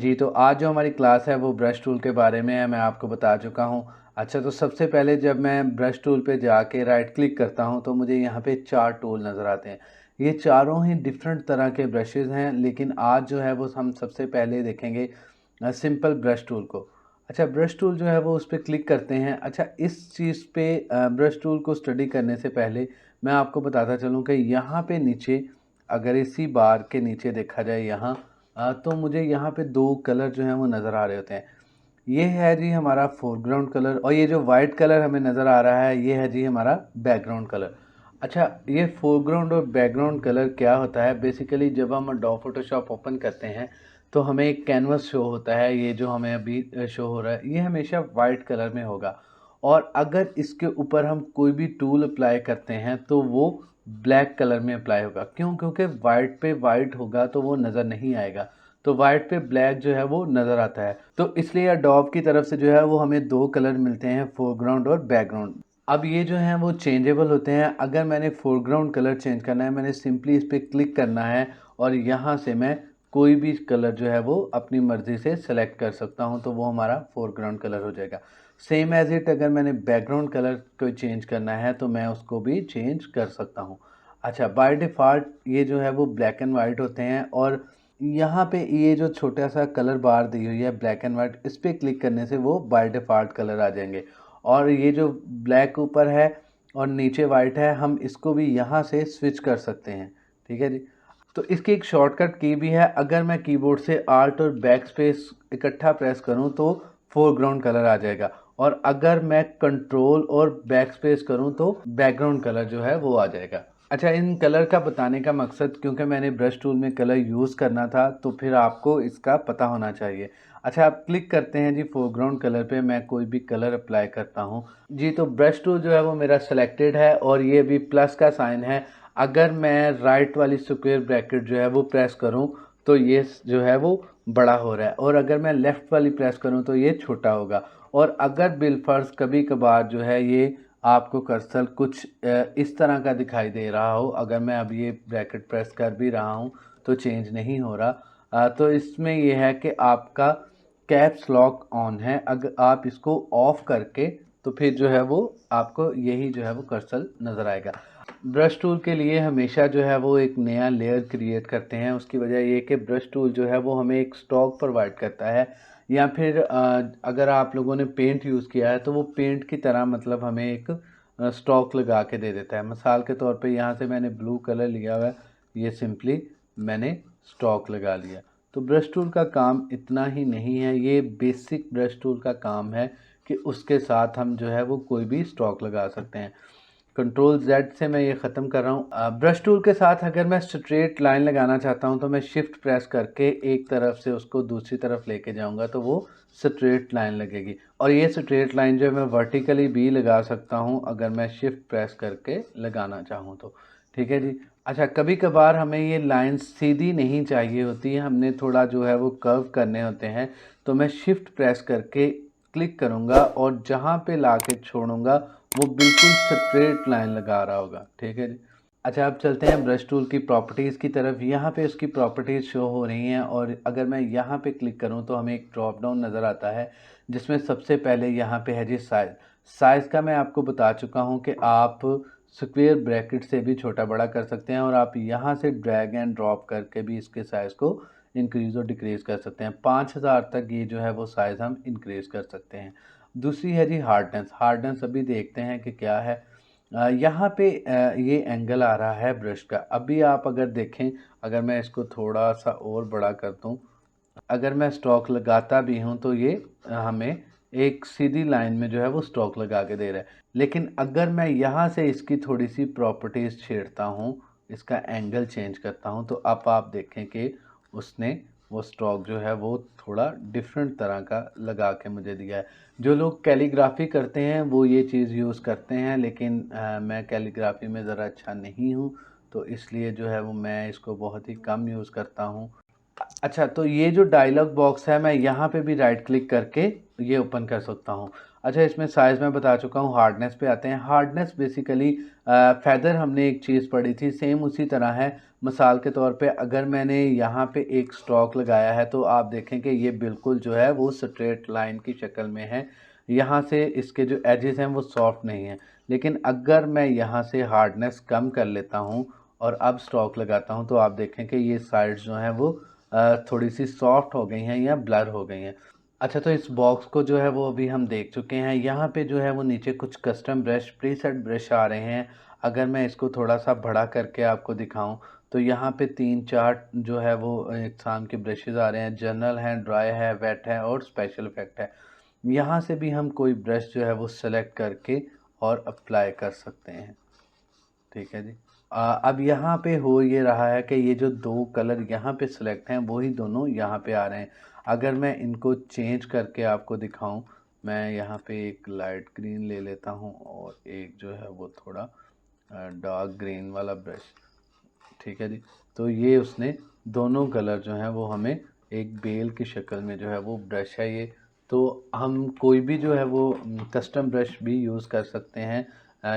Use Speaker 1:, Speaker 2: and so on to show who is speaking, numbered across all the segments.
Speaker 1: जी, तो आज जो हमारी क्लास है वो ब्रश टूल के बारे में है, मैं आपको बता चुका हूँ। अच्छा, तो सबसे पहले जब मैं ब्रश टूल पे जाके राइट क्लिक करता हूँ तो मुझे यहाँ पे 4 टूल नज़र आते हैं। ये चारों ही डिफरेंट तरह के ब्रशेज़ हैं, लेकिन आज जो है वो हम सबसे पहले देखेंगे सिंपल ब्रश टूल को। अच्छा, ब्रश टूल जो है वो उस पे क्लिक करते हैं। अच्छा, इस चीज़ पे ब्रश टूल को स्टडी करने से पहले मैं आपको बताता चलूँ कि यहाँ पे नीचे, अगर इसी बार के नीचे देखा जाए यहाँ, तो मुझे यहाँ पे 2 कलर जो हैं वो नज़र आ रहे होते हैं। ये है जी हमारा फोरग्राउंड कलर, और ये जो वाइट कलर हमें नज़र आ रहा है ये है जी हमारा बैकग्राउंड कलर। अच्छा, ये फोरग्राउंड और बैकग्राउंड कलर क्या होता है? बेसिकली जब हम एडोब फोटोशॉप ओपन करते हैं तो हमें एक कैनवस शो होता है। ये जो हमें अभी शो हो रहा है ये हमेशा वाइट कलर में होगा, और अगर इसके ऊपर हम कोई भी टूल अप्लाई करते हैं तो वो ब्लैक कलर में अप्लाई होगा। क्यों? क्योंकि वाइट पे वाइट होगा तो वो नज़र नहीं आएगा, तो वाइट पे ब्लैक जो है वो नज़र आता है। तो इसलिए एडोब की तरफ से जो है वो हमें 2 कलर मिलते हैं, फोरग्राउंड और बैकग्राउंड। अब ये जो हैं वो चेंजेबल होते हैं। अगर मैंने फोरग्राउंड कलर चेंज करना है, मैंने सिंपली इस पे क्लिक करना है और यहाँ से मैं कोई भी कलर जो है वो अपनी मर्ज़ी से सेलेक्ट कर सकता हूँ, तो वो हमारा फोरग्राउंड कलर हो जाएगा। सेम एज़ इट, अगर मैंने बैकग्राउंड कलर को चेंज करना है तो मैं उसको भी चेंज कर सकता हूँ। अच्छा, बाय डिफ़ॉल्ट ये जो है वो ब्लैक एंड वाइट होते हैं, और यहाँ पे ये जो छोटा सा कलर बार दी हुई है ब्लैक एंड वाइट, इस पे क्लिक करने से वो बाय डिफ़ॉल्ट कलर आ जाएंगे। और ये जो ब्लैक ऊपर है और नीचे वाइट है, हम इसको भी यहाँ से स्विच कर सकते हैं। ठीक है जी। तो इसकी एक शॉर्टकट की भी है। अगर मैं कीबोर्ड से आल्ट और बैक स्पेस इकट्ठा प्रेस करूँ तो फोरग्राउंड कलर आ जाएगा, और अगर मैं कंट्रोल और बैक स्पेस करूँ तो बैकग्राउंड कलर जो है वो आ जाएगा। अच्छा, इन कलर का बताने का मकसद, क्योंकि मैंने ब्रश टूल में कलर यूज़ करना था तो फिर आपको इसका पता होना चाहिए। अच्छा, आप क्लिक करते हैं जी फोरग्राउंड कलर पे, मैं कोई भी कलर अप्लाई करता हूँ जी, तो ब्रश टूल जो है वो मेरा सेलेक्टेड है और ये भी प्लस का साइन है। अगर मैं राइट वाली स्क्वायर ब्रैकेट जो है वो प्रेस करूँ तो ये जो है वो बड़ा हो रहा है, और अगर मैं लेफ़्ट वाली प्रेस करूँ तो ये छोटा होगा। और अगर बिलफर्ज कभी कभार जो है ये आपको कर्सर कुछ इस तरह का दिखाई दे रहा हो, अगर मैं अब ये ब्रैकेट प्रेस कर भी रहा हूँ तो चेंज नहीं हो रहा, तो इसमें यह है कि आपका कैप्स लॉक ऑन है। अगर आप इसको ऑफ करके तो फिर जो है वो आपको यही जो है वो कर्सर नज़र आएगा। ब्रश टूल के लिए हमेशा जो है वो एक नया लेयर क्रिएट करते हैं। उसकी वजह ये कि ब्रश टूल जो है वो हमें एक स्टॉक प्रोवाइड करता है, या फिर अगर आप लोगों ने पेंट यूज़ किया है तो वो पेंट की तरह मतलब हमें एक स्टॉक लगा के दे देता है। मिसाल के तौर पे यहाँ से मैंने ब्लू कलर लिया हुआ है, ये सिंपली मैंने स्टॉक लगा लिया। तो ब्रश टूल का काम इतना ही नहीं है, ये बेसिक ब्रश टूल का काम है कि उसके साथ हम जो है वो कोई भी स्टॉक लगा सकते हैं। कंट्रोल जेड से मैं ये ख़त्म कर रहा हूँ। ब्रश टूल के साथ अगर मैं स्ट्रेट लाइन लगाना चाहता हूँ तो मैं शिफ्ट प्रेस करके एक तरफ से उसको दूसरी तरफ लेके जाऊँगा तो वो स्ट्रेट लाइन लगेगी, और ये स्ट्रेट लाइन जो है मैं वर्टिकली भी लगा सकता हूँ अगर मैं शिफ्ट प्रेस करके लगाना चाहूँ तो। ठीक है जी। अच्छा, कभी कभार हमें ये लाइन सीधी नहीं चाहिए होती है, हमने थोड़ा जो है वो कर्व करने होते हैं, तो मैं शिफ्ट प्रेस करके क्लिक करूँगा और जहाँ पे ला के छोड़ूंगा वो बिल्कुल स्ट्रेट लाइन लगा रहा होगा। ठीक है जी। अच्छा, अब चलते हैं ब्रश टूल की प्रॉपर्टीज़ की तरफ। यहाँ पे उसकी प्रॉपर्टीज़ शो हो रही हैं, और अगर मैं यहाँ पे क्लिक करूँ तो हमें एक ड्रॉप डाउन नज़र आता है जिसमें सबसे पहले यहाँ पे है जी साइज़। साइज़ का मैं आपको बता चुका हूँ कि आप स्क्वेयर ब्रैकेट से भी छोटा बड़ा कर सकते हैं, और आप यहाँ से ड्रैग एंड ड्रॉप करके भी इसके साइज़ को इंक्रीज़ और डिक्रीज़ कर सकते हैं। 5000 तक ये जो है वो साइज़ हम इंक्रीज़ कर सकते हैं। दूसरी है जी हार्डनेस। हार्डनेस अभी देखते हैं कि क्या है। यहाँ पे ये एंगल आ रहा है ब्रश का। अभी आप अगर देखें, अगर मैं इसको थोड़ा सा और बड़ा कर दूँ, अगर मैं स्ट्रोक लगाता भी हूँ तो ये हमें एक सीधी लाइन में जो है वो स्ट्रोक लगा के दे रहा है। लेकिन अगर मैं यहाँ से इसकी थोड़ी सी प्रॉपर्टीज़ छेड़ता हूँ, इसका एंगल चेंज करता हूँ, तो अब आप देखें कि उसने वो स्ट्रोक जो है वो थोड़ा डिफरेंट तरह का लगा के मुझे दिया है। जो लोग कैलीग्राफी करते हैं वो ये चीज़ यूज़ करते हैं, लेकिन मैं कैलीग्राफी में ज़रा अच्छा नहीं हूँ, तो इसलिए जो है वो मैं इसको बहुत ही कम यूज़ करता हूँ। अच्छा, तो ये जो डायलॉग बॉक्स है मैं यहाँ पे भी राइट क्लिक करके ये ओपन कर सकता हूँ। अच्छा, इसमें साइज़ मैं बता चुका हूँ। हार्डनेस पे आते हैं। हार्डनेस बेसिकली फेदर हमने एक चीज़ पढ़ी थी, सेम उसी तरह है। मिसाल के तौर पे अगर मैंने यहाँ पे एक स्ट्रोक लगाया है तो आप देखें कि ये बिल्कुल जो है वो स्ट्रेट लाइन की शक्ल में है। यहाँ से इसके जो एजेस हैं वो सॉफ्ट नहीं हैं। लेकिन अगर मैं यहाँ से हार्डनेस कम कर लेता हूँ और अब स्ट्रोक लगाता हूँ तो आप देखें कि ये साइड्स जो हैं वो थोड़ी सी सॉफ्ट हो गई हैं या ब्लर हो गई हैं। अच्छा, तो इस बॉक्स को जो है वो अभी हम देख चुके हैं। यहाँ पे जो है वो नीचे कुछ कस्टम ब्रश, प्रीसेट ब्रश आ रहे हैं। अगर मैं इसको थोड़ा सा बड़ा करके आपको दिखाऊं तो यहाँ पे 3-4 जो है वो इकसाम के ब्रशेज़ आ रहे हैं। जनरल हैं, ड्राई है, वेट है और स्पेशल इफेक्ट है। यहाँ से भी हम कोई ब्रश जो है वो सेलेक्ट करके और अप्लाई कर सकते हैं। ठीक है जी। अब यहाँ पे हो ये रहा है कि ये जो दो कलर यहाँ पे सिलेक्ट हैं वही दोनों यहाँ पे आ रहे हैं। अगर मैं इनको चेंज करके आपको दिखाऊं, मैं यहाँ पे एक लाइट ग्रीन ले लेता हूँ और एक जो है वो थोड़ा डार्क ग्रीन वाला ब्रश। ठीक है जी। तो ये उसने दोनों कलर जो हैं वो हमें एक बेल की शक्ल में जो है वो ब्रश है ये। तो हम कोई भी जो है वो कस्टम ब्रश भी यूज़ कर सकते हैं,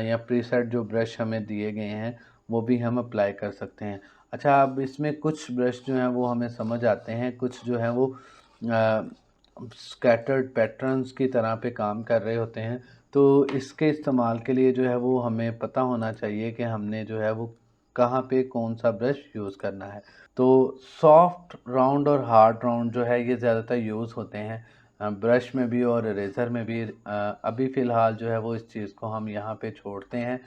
Speaker 1: या प्रीसेट जो ब्रश हमें दिए गए हैं वो भी हम अप्लाई कर सकते हैं। अच्छा, अब इसमें कुछ ब्रश जो हैं वो हमें समझ आते हैं, कुछ जो हैं वो स्कैटर्ड पैटर्न्स की तरह पे काम कर रहे होते हैं। तो इसके इस्तेमाल के लिए जो है वो हमें पता होना चाहिए कि हमने जो है वो कहाँ पे कौन सा ब्रश यूज़ करना है। तो सॉफ्ट राउंड और हार्ड राउंड जो है ये ज़्यादातर यूज़ होते हैं ब्रश में भी और इरेज़र में भी। अभी फ़िलहाल जो है वो इस चीज़ को हम यहाँ पे छोड़ते हैं।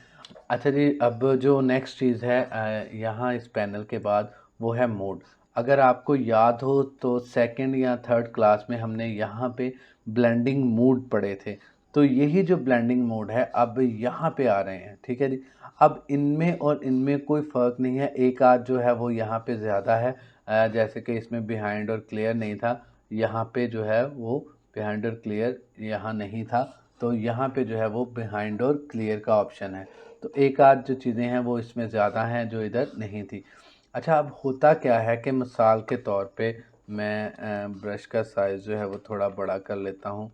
Speaker 1: अच्छा जी, अब जो नेक्स्ट चीज़ है यहाँ इस पैनल के बाद वो है मोड। अगर आपको याद हो तो सेकंड या थर्ड क्लास में हमने यहाँ पे ब्लेंडिंग मोड पढ़े थे। तो यही जो ब्लेंडिंग मोड है अब यहाँ पे आ रहे हैं। ठीक है जी। अब इनमें और इनमें कोई फ़र्क नहीं है। एक आध जो है वो यहाँ पे ज़्यादा है, जैसे कि इसमें बिहाइंड और क्लियर नहीं था। यहाँ पे जो है वो बिहाइंड और क्लियर यहाँ नहीं था। तो यहाँ पे जो है वो बिहाइंड और क्लियर का ऑप्शन है। तो एक आध जो चीज़ें हैं वो इसमें ज़्यादा हैं जो इधर नहीं थी। अच्छा, अब होता क्या है कि मिसाल के तौर पे मैं ब्रश का साइज़ जो है वो थोड़ा बड़ा कर लेता हूँ।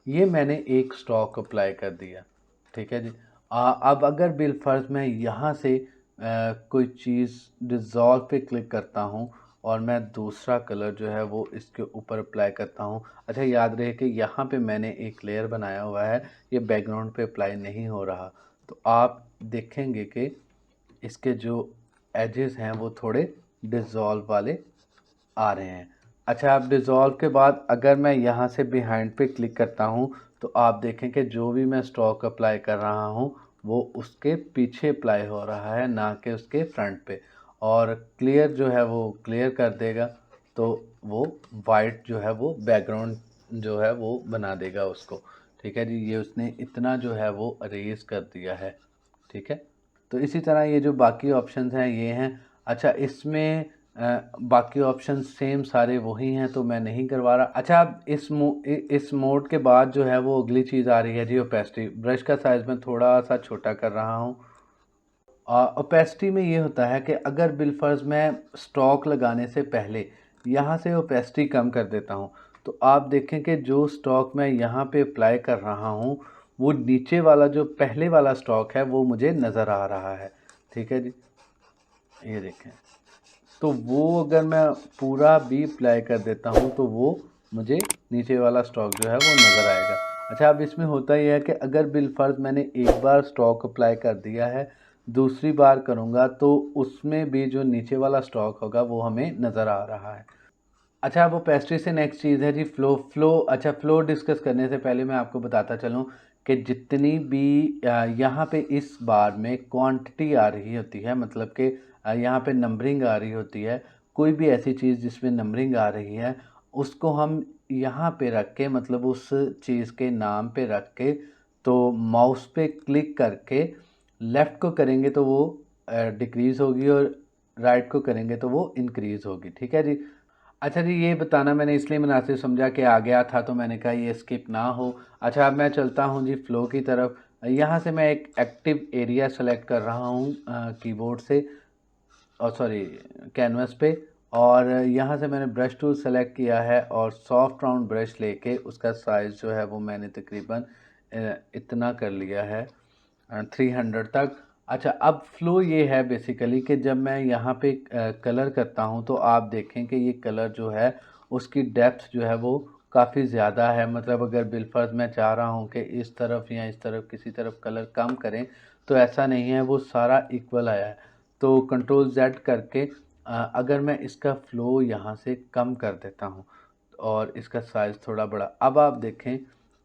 Speaker 1: ये मैंने एक स्ट्रोक अप्लाई कर दिया। ठीक है जी। अब अगर बिलफर्ज मैं यहाँ से कोई चीज़ डिज़ोल्व पे क्लिक करता हूँ और मैं दूसरा कलर जो है वो इसके ऊपर अप्लाई करता हूँ। अच्छा, याद रहे कि यहाँ पे मैंने एक लेयर बनाया हुआ है, ये बैकग्राउंड पे अप्लाई नहीं हो रहा। तो आप देखेंगे कि इसके जो एजेस हैं वो थोड़े डिज़ोल्व वाले आ रहे हैं। अच्छा, अब डिज़ोल्व के बाद अगर मैं यहाँ से बिहाइंड पे क्लिक करता हूँ तो आप देखें कि जो भी मैं स्ट्रोक अप्लाई कर रहा हूँ वो उसके पीछे अप्लाई हो रहा है, ना कि उसके फ्रंट पे। और क्लियर जो है वो क्लियर कर देगा तो वो वाइट जो है वो बैकग्राउंड जो है वो बना देगा उसको। ठीक है जी। ये उसने इतना जो है वो अरेज कर दिया है। ठीक है। तो इसी तरह ये जो बाकी ऑप्शंस हैं ये हैं। अच्छा, इसमें बाकी ऑप्शन सेम सारे वही हैं तो मैं नहीं करवा रहा। अच्छा, अब इस मोड के बाद जो है वो अगली चीज़ आ रही है जी, ओपेसिटी। ब्रश का साइज़ मैं थोड़ा सा छोटा कर रहा हूँ। ओपेसिटी में ये होता है कि अगर बिलफर्ज मैं स्टॉक लगाने से पहले यहाँ से ओपेसिटी कम कर देता हूँ तो आप देखें कि जो स्टॉक मैं यहाँ पे अप्लाई कर रहा हूँ वो नीचे वाला जो पहले वाला स्टॉक है वो मुझे नज़र आ रहा है। ठीक है जी। ये देखें, तो वो अगर मैं पूरा भी अप्लाई कर देता हूँ तो वो मुझे नीचे वाला स्टॉक जो है वो नज़र आएगा। अच्छा, अब इसमें होता यह है कि अगर बिलफर्ज मैंने एक बार स्टॉक अप्लाई कर दिया है, दूसरी बार करूँगा तो उसमें भी जो नीचे वाला स्टॉक होगा वो हमें नज़र आ रहा है। अच्छा, वो पेस्ट्री से नेक्स्ट चीज़ है जी फ़्लो। अच्छा, फ़्लो डिस्कस करने से पहले मैं आपको बताता चलूँ कि जितनी भी यहाँ पे इस बार में क्वांटिटी आ रही होती है, मतलब कि यहाँ पे नंबरिंग आ रही होती है, कोई भी ऐसी चीज़ जिसमें नंबरिंग आ रही है उसको हम यहाँ पे रख के, मतलब उस चीज़ के नाम पे रख के, तो माउस पे क्लिक करके लेफ़्ट को करेंगे तो वो डिक्रीज़ होगी और राइट को करेंगे तो वो इंक्रीज़ होगी। ठीक है जी। अच्छा जी, ये बताना मैंने इसलिए मुनासिब समझा कि आ गया था तो मैंने कहा ये स्किप ना हो। अच्छा, अब मैं चलता हूँ जी फ़्लो की तरफ। यहाँ से मैं एक एक्टिव एरिया सेलेक्ट कर रहा हूँ कीबोर्ड से, और सॉरी कैनवस पे, और यहाँ से मैंने ब्रश टूल सेलेक्ट किया है और सॉफ्ट राउंड ब्रश लेके उसका साइज़ जो है वो मैंने तकरीबन इतना कर लिया है, 300 तक। अच्छा, अब फ़्लो ये है बेसिकली कि जब मैं यहाँ पे कलर करता हूँ तो आप देखें कि ये कलर जो है उसकी डेप्थ जो है वो काफ़ी ज़्यादा है। मतलब अगर बिलफ़र्ज़ मैं चाह रहा हूँ कि इस तरफ या इस तरफ किसी तरफ कलर कम करें, तो ऐसा नहीं है, वो सारा इक्वल आया है। तो कंट्रोल ज़ेड करके अगर मैं इसका फ़्लो यहाँ से कम कर देता हूँ और इसका साइज़ थोड़ा बड़ा, अब आप देखें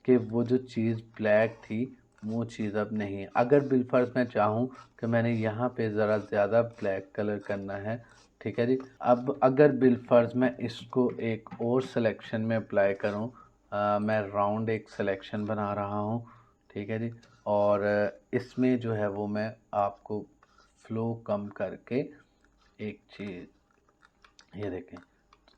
Speaker 1: कि वो जो चीज़ ब्लैक थी वो चीज़ अब नहीं है। अगर बिलफ़र्ज़ मैं चाहूँ कि मैंने यहाँ पे ज़रा ज़्यादा ब्लैक कलर करना है, ठीक है जी। अब अगर बिलफ़र्ज़ मैं इसको एक और सिलेक्शन में अप्लाई करूँ, मैं राउंड एक सिलेक्शन बना रहा हूँ, ठीक है जी। और इसमें जो है वो मैं आपको फ़्लो कम करके एक चीज़, ये देखें,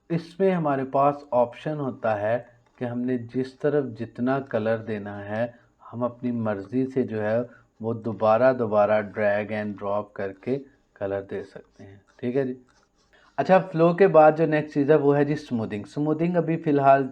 Speaker 1: इसमें हमारे पास ऑप्शन होता है कि हमने जिस तरफ जितना कलर देना है हम अपनी मर्ज़ी से जो है वो दोबारा दोबारा ड्रैग एंड ड्रॉप करके कलर दे सकते हैं, ठीक है जी। अच्छा, फ़्लो के बाद जो नेक्स्ट चीज़ है वो है जी स्मूथिंग। स्मूथिंग अभी फ़िलहाल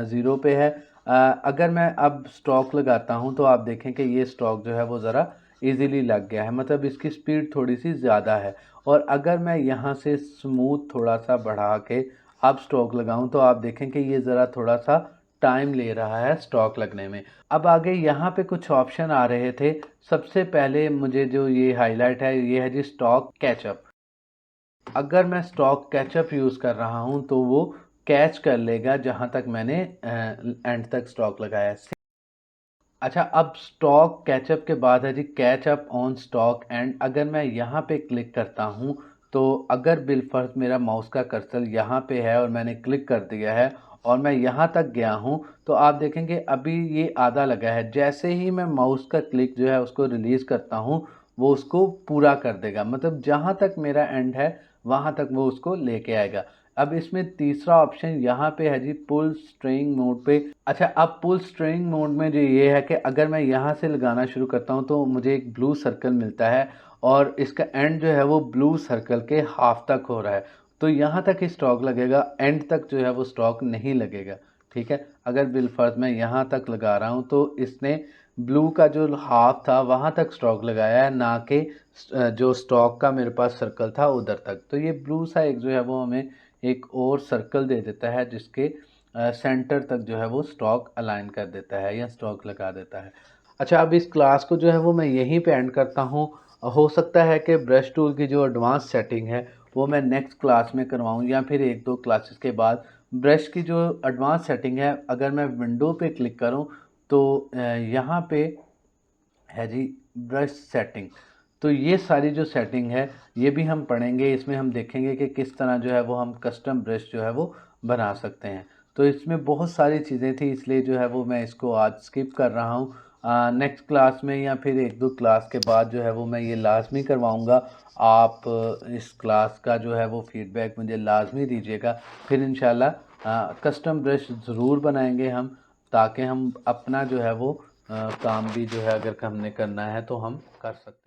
Speaker 1: 0 पे है। अगर मैं अब स्ट्रोक लगाता हूँ तो आप देखें कि ये स्ट्रोक जो है वो ज़रा ईज़िली लग गया है, मतलब इसकी स्पीड थोड़ी-सी ज़्यादा है। और अगर मैं यहाँ से स्मूथ थोड़ा-सा बढ़ा के अब स्ट्रोक लगाऊँ तो आप देखें कि ये ज़रा थोड़ा-सा टाइम ले रहा है स्ट्रोक लगने में। अब आगे यहाँ पे कुछ ऑप्शन आ रहे थे। सबसे पहले मुझे जो ये हाइलाइट है ये है जी स्ट्रोक कैचअप। अगर मैं स्टॉक कैचअप यूज़ कर रहा हूँ तो वो कैच कर लेगा जहाँ तक मैंने एंड तक स्टॉक लगाया है। अच्छा, अब स्टॉक कैचअप के बाद है जी कैचअप ऑन स्टॉक एंड। अगर मैं यहाँ पे क्लिक करता हूँ तो अगर बिलफर्ज मेरा माउस का कर्सर यहाँ पे है और मैंने क्लिक कर दिया है और मैं यहाँ तक गया हूँ तो आप देखेंगे अभी ये आधा लगा है। जैसे ही मैं माउस का क्लिक जो है उसको रिलीज़ करता हूँ वो उसको पूरा कर देगा, मतलब जहाँ तक मेरा एंड है वहाँ तक वो उसको लेके आएगा। अब इसमें तीसरा ऑप्शन यहाँ पे है जी पुल स्ट्रिंग मोड पे। अच्छा, अब पुल स्ट्रिंग मोड में जो ये है कि अगर मैं यहाँ से लगाना शुरू करता हूँ तो मुझे एक ब्लू सर्कल मिलता है और इसका एंड जो है वो ब्लू सर्कल के हाफ तक हो रहा है, तो यहाँ तक ही स्टॉक लगेगा, एंड तक जो है वो स्टॉक नहीं लगेगा, ठीक है। अगर बिलफर्ज मैं यहाँ तक लगा रहा हूँ तो इसने ब्लू का जो हाफ था वहाँ तक स्टॉक लगाया है, ना कि जो स्टॉक का मेरे पास सर्कल था उधर तक। तो ये ब्लू सा एक जो है वो हमें एक और सर्कल दे देता है जिसके सेंटर तक जो है वो स्टॉक अलाइन कर देता है या स्टॉक लगा देता है। अच्छा, अब इस क्लास को जो है वो मैं यहीं पे एंड करता हूँ। हो सकता है कि ब्रश टूल की जो एडवांस सेटिंग है वो मैं नेक्स्ट क्लास में करवाऊँ या फिर 1-2 क्लासेस के बाद। ब्रश की जो एडवांस सेटिंग है, अगर मैं विंडो पे क्लिक करूँ तो यहाँ पे है जी ब्रश सेटिंग। तो ये सारी जो सेटिंग है ये भी हम पढ़ेंगे। इसमें हम देखेंगे कि किस तरह जो है वो हम कस्टम ब्रश जो है वो बना सकते हैं। तो इसमें बहुत सारी चीज़ें थी, इसलिए जो है वो मैं इसको आज स्किप कर रहा हूँ। नेक्स्ट क्लास में या फिर 1-2 क्लास के बाद जो है वो मैं ये लाजमी करवाऊँगा। आप इस क्लास का जो है वो फीडबैक मुझे लाजमी दीजिएगा। फिर इंशाल्लाह कस्टम ब्रश ज़रूर बनाएंगे हम, ताकि हम अपना जो है वो काम भी जो है अगर हमने करना है तो हम कर सकते हैं।